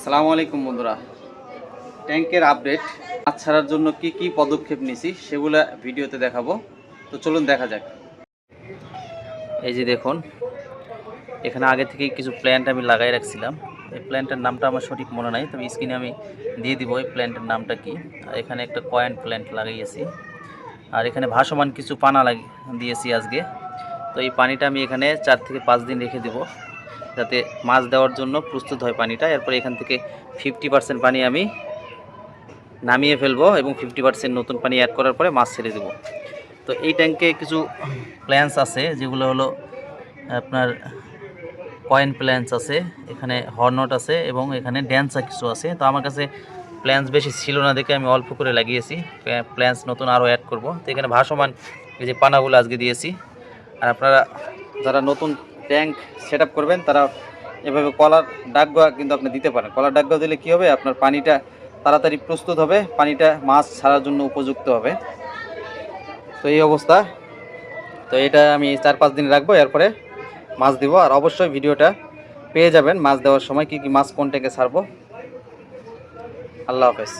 আসসালামু আলাইকুম বন্ধুরা, ট্যাঙ্কের আপডেট মাছ ছাড়ার জন্য কি কি পদক্ষেপ নিছি সেগুলো ভিডিওতে দেখাবো। তো চলুন দেখা যাক। এই যে দেখুন, এখানে আগে থেকে কিছু প্ল্যান্ট আমি লাগাই রাখছিলাম। এই প্ল্যান্টের নামটা আমার সঠিক মনে নাই, তবে স্ক্রিনে আমি দিয়ে দিব এই প্ল্যান্টের নামটা কি। আর এখানে একটা কয়েন প্ল্যান্ট লাগাইয়েছি, আর এখানে ভাসমান কিছু পানা দিয়েছি আজকে। তো এই পানিটা আমি এখানে 4 থেকে 5 দিন রেখে দেব, যাতে মাছ দেওয়ার জন্য প্রস্তুত হয় পানিটা। এরপর এখান থেকে 50% পানি আমি নামিয়ে ফেলবো এবং 50% নতুন পানি অ্যাড করার পরে মাছ ছেড়ে দেবো। তো এই ট্যাঙ্কে কিছু প্ল্যান্টস আছে, যেগুলো হলো আপনার কয়েন প্ল্যান্টস আছে, এখানে হর্নট আছে এবং এখানে ড্যান্সা কিছু আছে। তো আমার কাছে প্ল্যান্টস বেশি ছিল না দেখে আমি অল্প করে লাগিয়েছি। প্ল্যান্টস নতুন আরও অ্যাড করব। তো এখানে ভাসমান এই যে পানাগুলো আজকে দিয়েছি। আর আপনারা যারা নতুন ট্যাঙ্ক সেট আপ করবেন তারা এভাবে কলার ডাকগা কিন্তু আপনি দিতে পারেন। কলার ডাকগা দিলে কী হবে, আপনার পানিটা তাড়াতাড়ি প্রস্তুত হবে, পানিটা মাছ ছাড়ার জন্য উপযুক্ত হবে। তো এই অবস্থা। তো এটা আমি 4-5 দিন রাখবো, এরপরে মাছ দিব। আর অবশ্যই ভিডিওটা পেয়ে যাবেন মাছ দেওয়ার সময়, কী কী মাছ কোন ট্যাঙ্কে ছাড়বো। আল্লাহ হাফেজ।